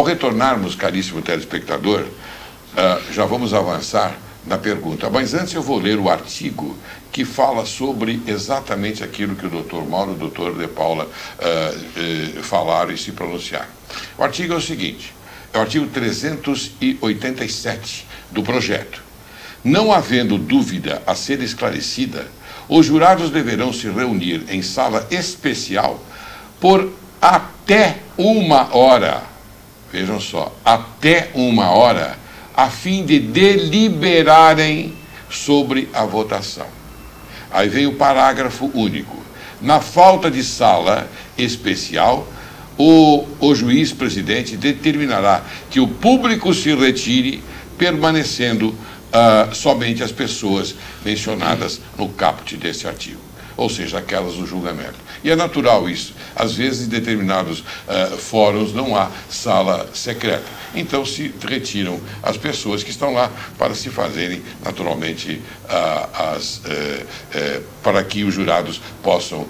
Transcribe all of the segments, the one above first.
retornarmos, caríssimo telespectador, já vamos avançar na pergunta. Mas antes eu vou ler o artigo que fala sobre exatamente aquilo que o doutor Mauro e o doutor De Paula falaram e se pronunciaram. O artigo é o seguinte, é o artigo 387 do projeto. Não havendo dúvida a ser esclarecida, os jurados deverão se reunir em sala especial por até 1 hora, vejam só, até 1 hora, a fim de deliberarem sobre a votação. Aí vem o parágrafo único. Na falta de sala especial, o juiz presidente determinará que o público se retire, permanecendo somente as pessoas mencionadas no caput desse artigo, ou seja, aquelas do julgamento. E é natural isso. Às vezes, em determinados fóruns não há sala secreta. Então se retiram as pessoas que estão lá para se fazerem, naturalmente, para que os jurados possam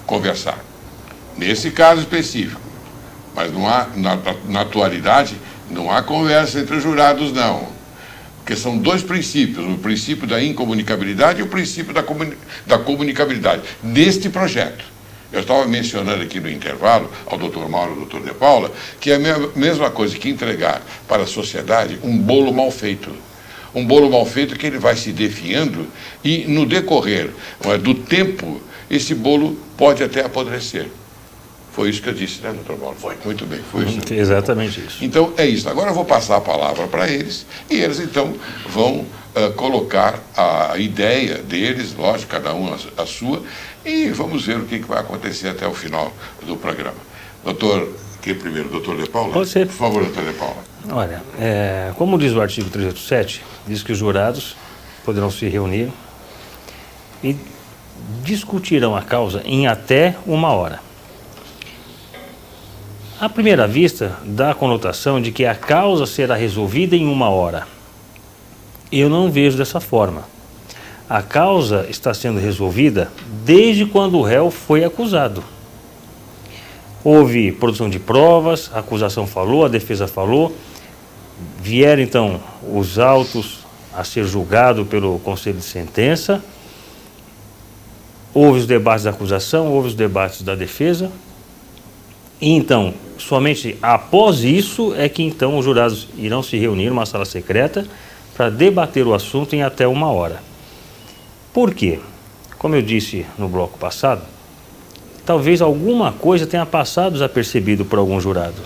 conversar. Nesse caso específico. Mas não há, na atualidade, não há conversa entre os jurados, não. Porque são dois princípios, o princípio da incomunicabilidade e o princípio da comunicabilidade, neste projeto. Eu estava mencionando aqui no intervalo, ao doutor Mauro e ao doutor De Paula, que é a mesma coisa que entregar para a sociedade um bolo mal feito. Um bolo mal feito que ele vai se definhando e, no decorrer do tempo, esse bolo pode até apodrecer. Foi isso que eu disse, né, doutor Mauro? Foi. Muito bem, foi isso. Exatamente isso. Então, é isso. Agora eu vou passar a palavra para eles, e eles, então, vão colocar a ideia deles, lógico, cada um a sua, e vamos ver o que vai acontecer até o final do programa. Doutor, quem primeiro? Doutor De Paula? Pode ser. Por favor, doutor De Paula. Olha, como diz o artigo 387, diz que os jurados poderão se reunir e discutirão a causa em até 1 hora. À primeira vista, dá a conotação de que a causa será resolvida em 1 hora. Eu não vejo dessa forma. A causa está sendo resolvida desde quando o réu foi acusado. Houve produção de provas, a acusação falou, a defesa falou, vieram então os autos a ser julgados pelo Conselho de Sentença, houve os debates da acusação, houve os debates da defesa, e então, somente após isso é que então os jurados irão se reunir numa sala secreta para debater o assunto em até 1 hora. Por quê? Como eu disse no bloco passado, talvez alguma coisa tenha passado desapercebido por algum jurado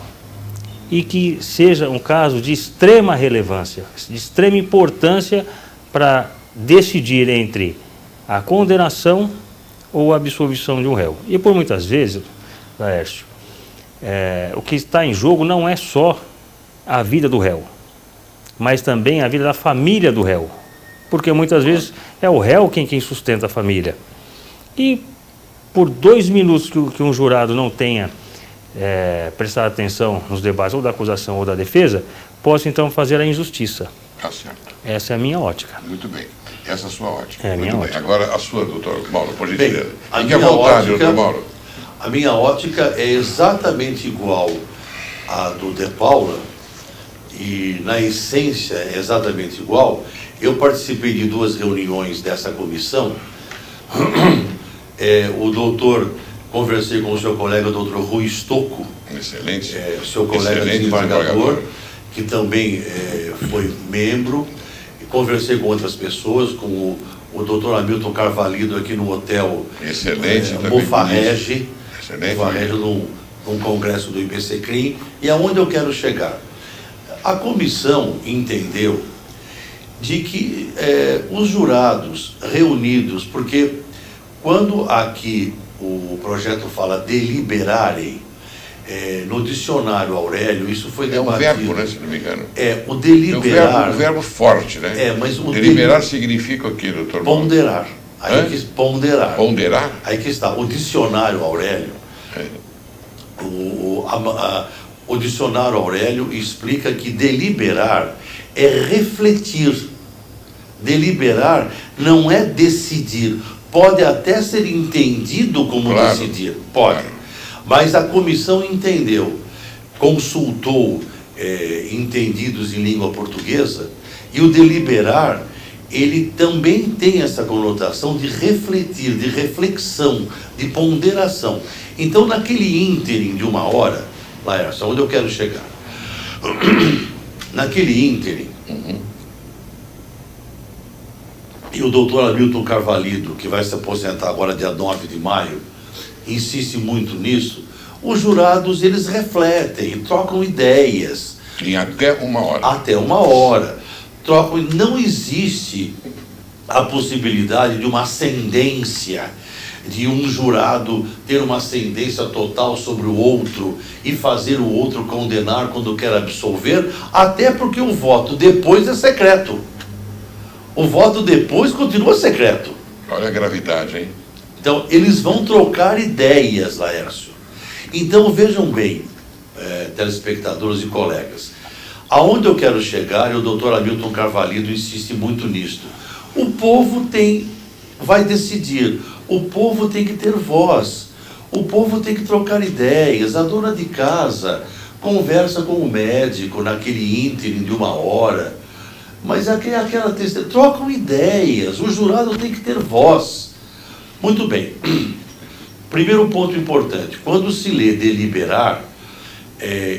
e que seja um caso de extrema relevância, de extrema importância para decidir entre a condenação ou a absolvição de um réu. E por muitas vezes, Laércio, o que está em jogo não é só a vida do réu, mas também a vida da família do réu, porque muitas vezes é o réu quem sustenta a família. E por 2 minutos que um jurado não tenha prestado atenção nos debates ou da acusação ou da defesa, possa então fazer a injustiça. Tá certo. Essa é a minha ótica. Muito bem. Essa é a sua ótica. É a minha ótica. Agora a sua, doutor Mauro, por gentileza. Fique à vontade, doutor Mauro. A minha ótica é exatamente igual à do De Paula, e na essência é exatamente igual. Eu participei de 2 reuniões dessa comissão. O doutor, conversei com o seu colega, o doutor Rui Stocco, excelente, seu colega desembargador, que também foi membro. Conversei com outras pessoas, com o doutor Hamilton Carvalho aqui no hotel Mofarrege, num congresso do IBCCRIM. E aonde eu quero chegar? A comissão entendeu de que os jurados reunidos, porque quando aqui o projeto fala deliberarem, no dicionário Aurélio, isso foi debatido. É um verbo, né, se não me engano. O deliberar. É um verbo forte, né? Mas o deliberar significa o quê, doutor? Ponderar. Ponderar. Ponderar? Aí que está. O dicionário Aurélio, o dicionário Aurélio explica que deliberar é refletir. Deliberar não é decidir. Pode até ser entendido como decidir. Pode. Mas a comissão entendeu consultou entendidos em língua portuguesa, e o deliberar, ele também tem essa conotação de refletir, de reflexão, de ponderação. Então, naquele ínterim de uma hora, Laércio, onde eu quero chegar? Naquele ínterim, e o doutor Hamilton Carvalho, que vai se aposentar agora dia 9 de maio, insiste muito nisso. Os jurados, eles refletem, trocam ideias. Em até uma hora. Até uma hora. Trocam, não existe a possibilidade de uma ascendência, de um jurado ter uma ascendência total sobre o outro e fazer o outro condenar quando quer absolver, até porque o voto depois é secreto. O voto depois continua secreto. Olha a gravidade, hein? Então, eles vão trocar ideias, Laércio. Então, vejam bem, telespectadores e colegas, aonde eu quero chegar, e o doutor Hamilton Carvalho insiste muito nisso. O povo vai decidir, o povo tem que ter voz, o povo tem que trocar ideias, a dona de casa conversa com o médico naquele ínterim de uma hora, mas trocam ideias, o jurado tem que ter voz. Muito bem. Primeiro ponto importante, quando se lê deliberar,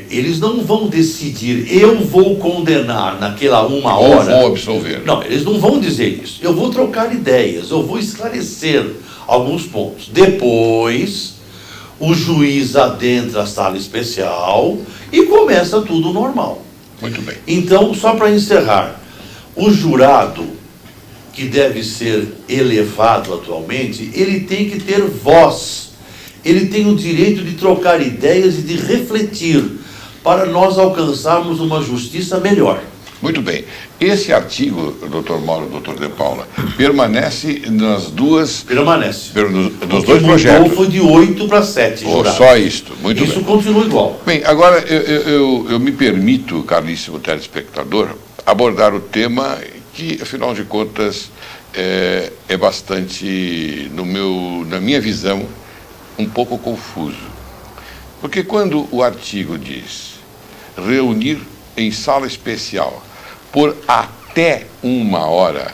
eles não vão decidir, eu vou condenar naquela uma hora. Ou vou absolver. Não, eles não vão dizer isso. Eu vou trocar ideias, eu vou esclarecer alguns pontos. Depois, o juiz adentra a sala especial e começa tudo normal. Muito bem. Então, só para encerrar, o jurado, que deve ser elevado atualmente, ele tem que ter voz. Ele tem o direito de trocar ideias e de refletir para nós alcançarmos uma justiça melhor. Muito bem. Esse artigo, doutor Mauro, doutor De Paula, permanece nas duas... Permanece. Nos dois projetos. Foi de 8 para 7 jurados. Só isto. Muito bem. Isso continua igual. Bem, agora eu me permito, caríssimo telespectador, abordar o tema que, afinal de contas, é bastante, na minha visão, um pouco confuso. Porque quando o artigo diz reunir em sala especial por até uma hora,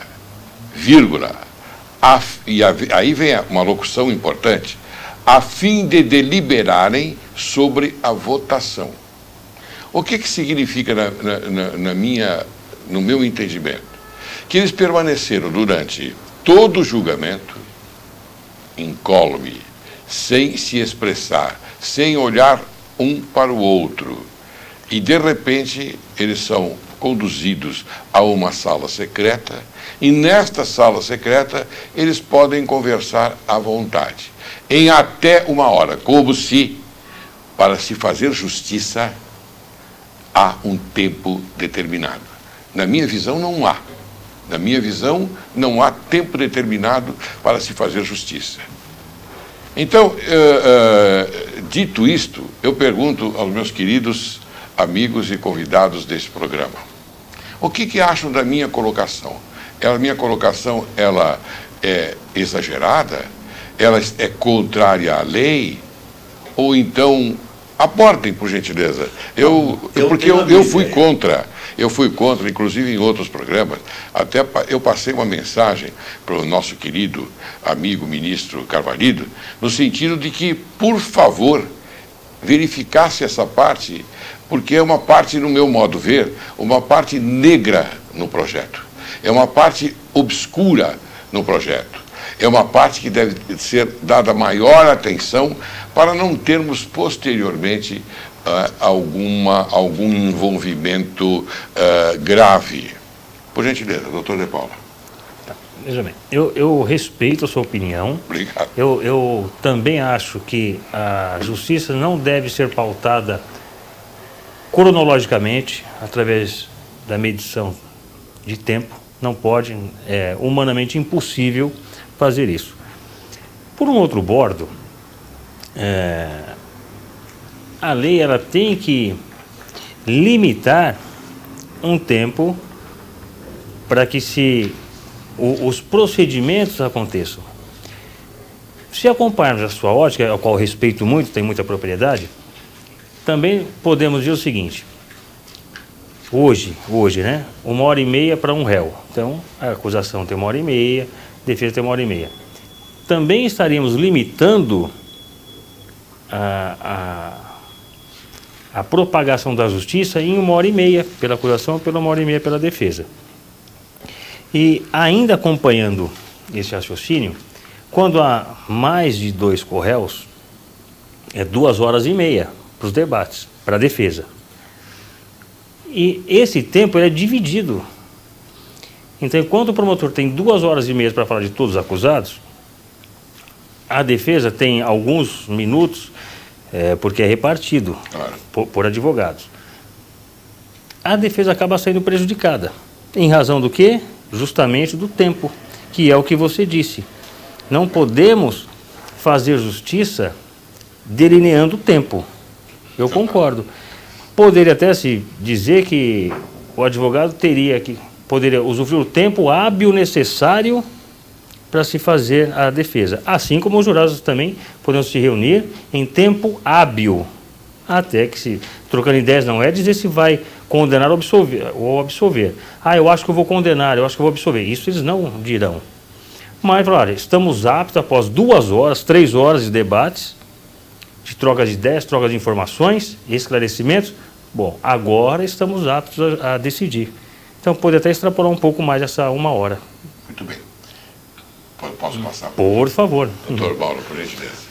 vírgula, e aí vem uma locução importante, a fim de deliberarem sobre a votação. O que significa no meu entendimento? Que eles permaneceram durante todo o julgamento incólume, sem se expressar, sem olhar um para o outro. E, de repente, eles são conduzidos a uma sala secreta, e nesta sala secreta eles podem conversar à vontade, em até uma hora, como se, para se fazer justiça, há um tempo determinado. Na minha visão, não há. Na minha visão, não há tempo determinado para se fazer justiça. Então, dito isto, eu pergunto aos meus queridos amigos e convidados desse programa, o que acham da minha colocação? A minha colocação, ela é exagerada? Ela é contrária à lei? Ou então, aportem, por gentileza. Porque eu fui contra. Eu fui contra, inclusive em outros programas, até eu passei uma mensagem para o nosso querido amigo ministro Carvalho, no sentido de que, por favor, verificasse essa parte, porque é uma parte, no meu modo de ver, uma parte negra no projeto. É uma parte obscura no projeto. É uma parte que deve ser dada maior atenção para não termos posteriormente algum envolvimento grave. Por gentileza, doutor De Paula. Veja bem, eu respeito a sua opinião. Obrigado. Eu também acho que a justiça não deve ser pautada cronologicamente, através da medição de tempo. Não pode, é humanamente impossível fazer isso. Por um outro bordo, a lei ela tem que limitar um tempo para que os procedimentos aconteçam. Se acompanharmos a sua ótica, a qual eu respeito muito, tem muita propriedade, também podemos dizer o seguinte: hoje, né? 1h30 para um réu. Então, a acusação tem 1h30, a defesa tem 1h30. Também estaríamos limitando a propagação da justiça em 1h30 pela acusação, pela 1h30 pela defesa. E ainda acompanhando esse raciocínio, quando há mais de 2 corréus, é 2h30 para os debates, para a defesa. E esse tempo ele é dividido. Então, enquanto o promotor tem 2h30 para falar de todos os acusados, a defesa tem alguns minutos, porque é repartido por advogados. A defesa acaba saindo prejudicada. Em razão do quê? Justamente do tempo, que é o que você disse. Não podemos fazer justiça delineando o tempo. Eu concordo. Poderia até se dizer que o advogado poderia usufruir o tempo hábil necessário para se fazer a defesa. Assim como os jurados também podem se reunir em tempo hábil. Até que, se trocando ideias, não é dizer se vai condenar ou absolver. Eu acho que eu vou condenar, eu acho que eu vou absolver. Isso eles não dirão. Mas, olha, estamos aptos, após 2 horas, 3 horas de debates, de troca de ideias, troca de informações, esclarecimentos. Bom, agora estamos aptos a decidir. Então, pode até extrapolar um pouco mais essa 1 hora. Muito bem. Posso passar? Por favor. Doutor Mauro, por gentileza.